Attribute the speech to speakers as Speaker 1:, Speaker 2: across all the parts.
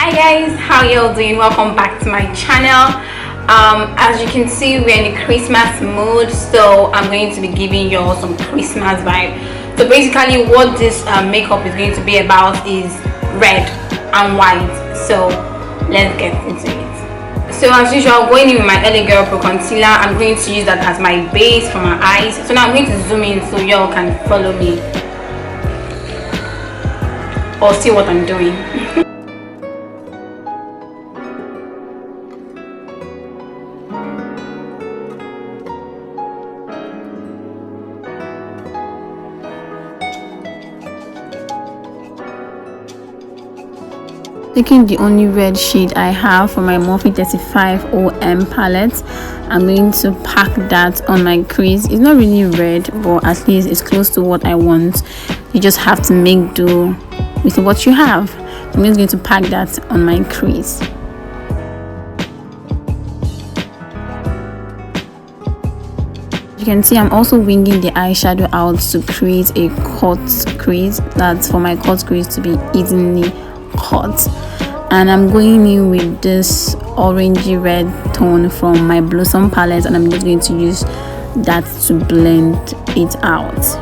Speaker 1: Hi guys, how y'all doing? Welcome back to my channel. As you can see, we're in the Christmas mood, so I'm going to be giving y'all some Christmas vibe. So basically what this makeup is going to be about is red and white. So let's get into it. So as usual, going in with my LA Girl Pro Concealer, I'm going to use that as my base for my eyes. So now I'm going to zoom in so y'all can follow me or see what I'm doing.
Speaker 2: Taking the only red shade I have for my Morphe 35OM palette, I'm going to pack that on my crease. It's not really red, but at least it's close to what I want. You just have to make do with what you have. I'm just going to pack that on my crease. You can see I'm also winging the eyeshadow out to create a cut crease. That's for my cut crease to be evenly cut. And I'm going in with this orangey red tone from my Blossom palette, and I'm just going to use that to blend it out.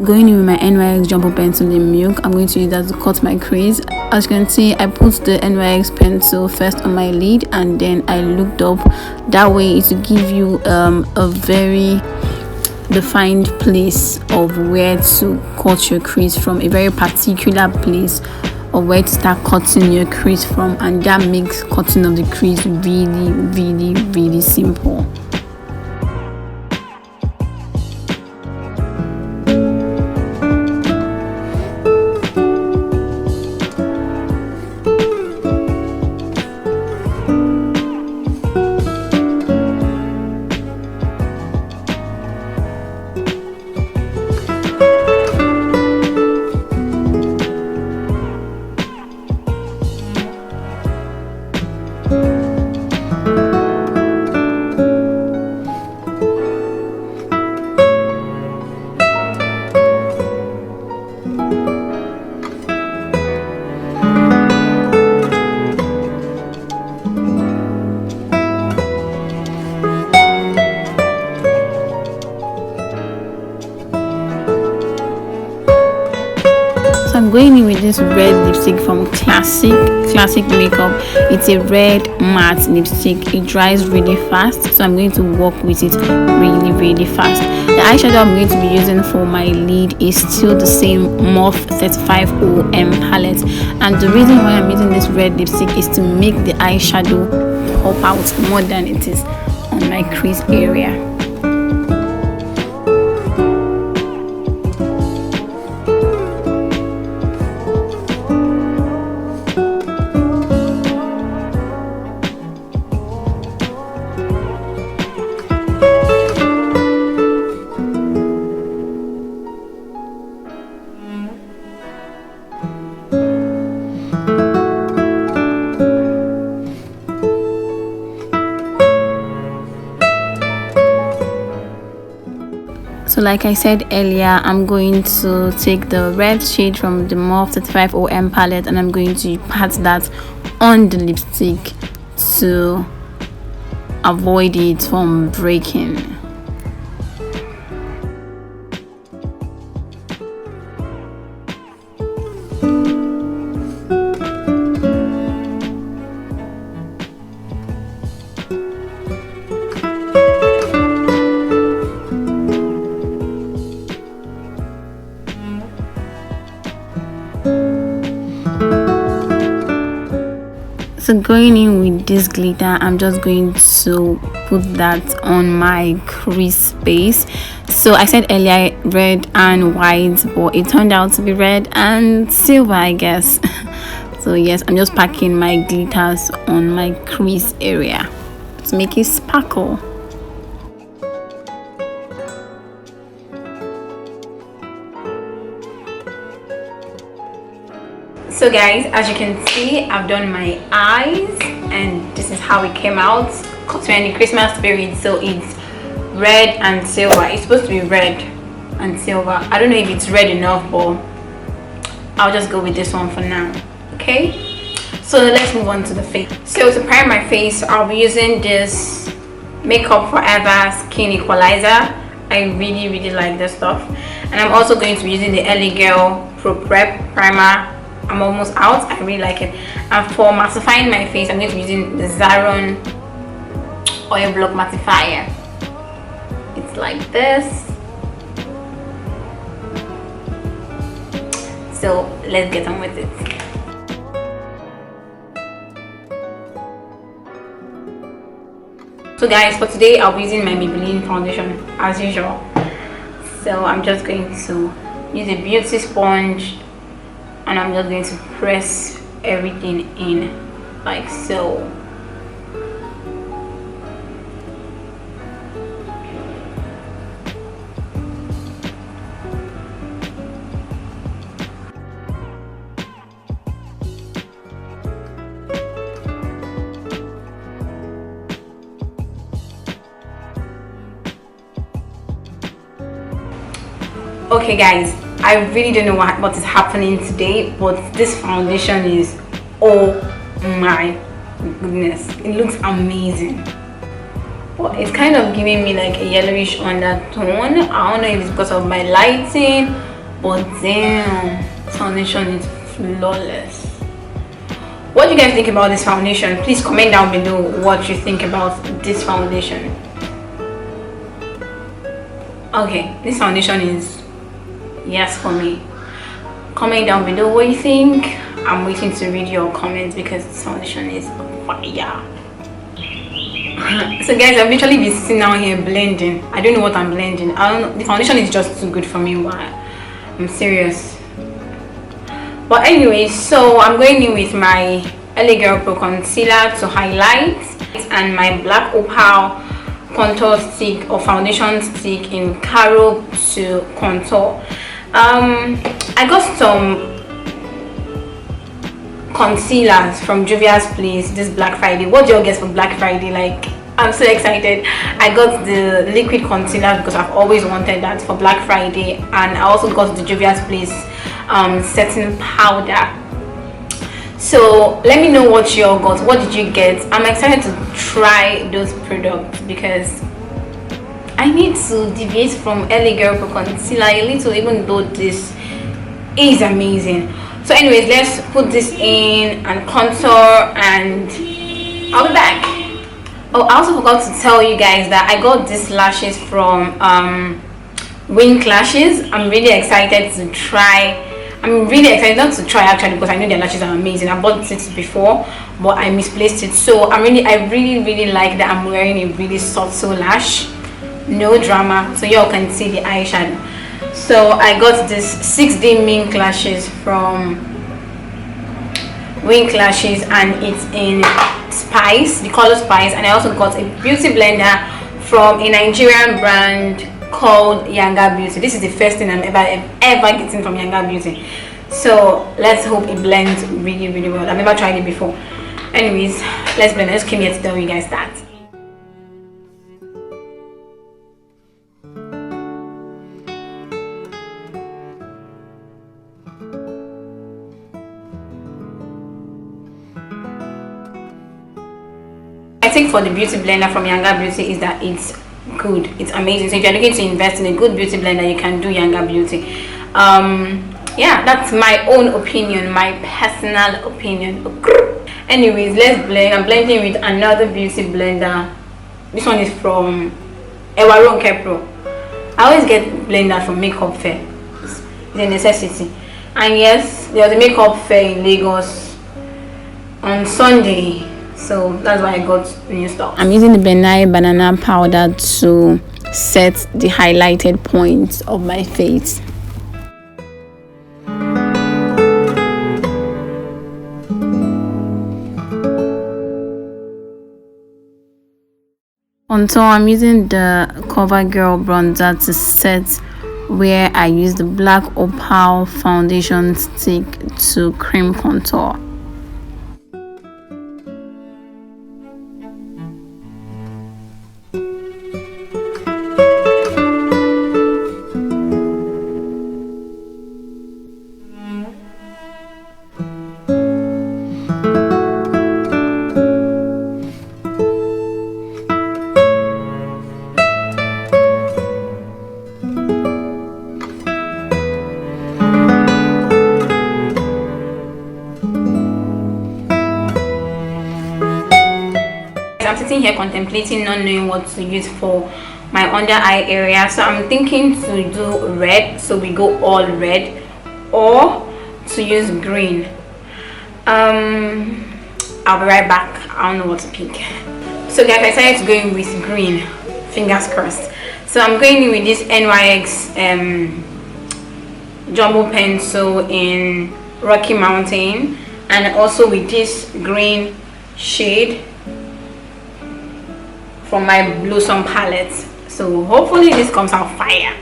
Speaker 2: Going in with my NYX Jumbo Pencil in Milk, I'm going to use that to cut my crease. As you can see, I put the NYX pencil first on my lid and then I looked up. That way it will give you a very defined place of where to cut your crease from, a very particular place of where to start cutting your crease from, and that makes cutting of the crease really simple. So I'm going in with this red lipstick from Classic Makeup. It's a red matte lipstick. It dries really fast, so I'm going to work with it really fast. The eyeshadow I'm going to be using for my lid is still the same Morphe 35OM palette, and the reason why I'm using this red lipstick is to make the eyeshadow pop out more than it is on my crease area. So like I said earlier, I'm going to take the red shade from the Morphe 35OM palette and I'm going to pat that on the lipstick to avoid it from breaking. So going in with this glitter, I'm just going to put that on my crease base. So I said earlier red and white, but it turned out to be red and silver, I guess. So yes, I'm just packing my glitters on my crease area to make it sparkle.
Speaker 1: So guys, as you can see, I've done my eyes and this is how it came out. Because we're in the Christmas spirit, so it's red and silver. It's supposed to be red and silver. I don't know if it's red enough, but I'll just go with this one for now. Okay, so let's move on to the face. So to prime my face, I'll be using this Makeup Forever Skin Equalizer. I really like this stuff. And I'm also going to be using the LA Girl Pro Prep Primer. I'm almost out. I really like it. And for mattifying my face, I'm going to be using the Zaron Oil Block Mattifier. It's like this. So let's get on with it. So guys, for today I'll be using my Maybelline foundation as usual. So I'm just going to use a beauty sponge and I'm just going to press everything in like so. Okay guys, I really don't know what is happening today, but this foundation is, oh my goodness, it looks amazing. But it's kind of giving me like a yellowish undertone. I don't know if it's because of my lighting, but damn, foundation is flawless. What do you guys think about this foundation? Please comment down below what you think about this foundation. Okay, this foundation is yes for me. Comment down below what you think. I'm waiting to read your comments because this foundation is fire. So guys, I've literally been sitting down here blending. I don't know what I'm blending. I don't know. The foundation is just too good for me. Why? I'm serious. But anyway, so I'm going in with my LA Girl Pro Concealer to highlight and my Black Opal contour stick or foundation stick in Caro to contour. I got some concealers from Juvia's Place this Black Friday. What do y'all get for Black Friday? Like, I'm so excited. I got the liquid concealer because I've always wanted that for Black Friday, and I also got the Juvia's Place setting powder. So let me know what y'all got. What did you get? I'm excited to try those products because I need to deviate from LA Girl Pro Concealer a little, even though this is amazing. So anyways, let's put this in and contour and I'll be back. Oh, I also forgot to tell you guys that I got these lashes from Wink Lashes. I'm really excited to try. I'm really excited not to try actually because I know their lashes are amazing. I bought it before but I misplaced it. So I really like that I'm wearing a really subtle lash. No drama, so y'all can see the eyeshadow. So I got this 6D Mink Lashes from Wink Lashes and it's in Spice, the color Spice. And I also got a beauty blender from a Nigerian brand called Yanga Beauty. This is the first thing I'm ever getting from Yanga Beauty. So let's hope it blends really well. I've never tried it before. Anyways, let's blend. I just came here to tell you guys that. I think for the beauty blender from Yanga Beauty is that it's good, it's amazing. So if you're looking to invest in a good beauty blender, you can do Yanga Beauty. Yeah, that's my own opinion, my personal opinion. Anyways, let's blend. I'm blending with another beauty blender. This one is from Ewaronke Pro. I always get blender from Makeup Fair. It's a necessity. And yes, there's a Makeup Fair in Lagos on Sunday, so that's why I got new stuff.
Speaker 2: I'm using the Benai banana powder to set the highlighted points of my face. On top, I'm using the CoverGirl bronzer to set where I use the black opal foundation stick to cream contour.
Speaker 1: I'm sitting here contemplating, not knowing what to use for my under eye area, so I'm thinking to do red, so we go all red, or to use green. I'll be right back. I don't know what to pick. So guys, I decided to go in with green, fingers crossed. So I'm going in with this NYX jumbo pencil in Rocky Mountain, and also with this green shade from my Blossom palette. So hopefully this comes out fire.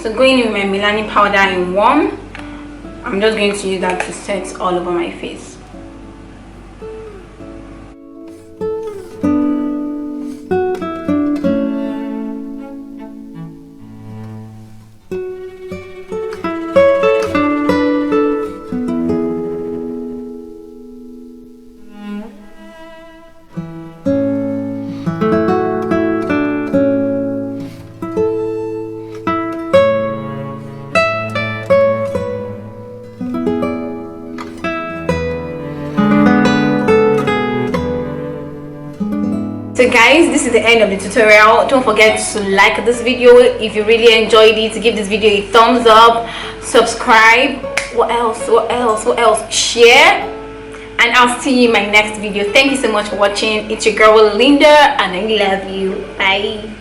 Speaker 1: So going in with my Milani powder in warm, I'm just going to use that to set all over my face. So guys, this is the end of the tutorial. Don't forget to like this video if you really enjoyed it, to give this video a thumbs up, subscribe, what else, share, and I'll see you in my next video. Thank you so much for watching. It's your girl Linda, and I love you. Bye.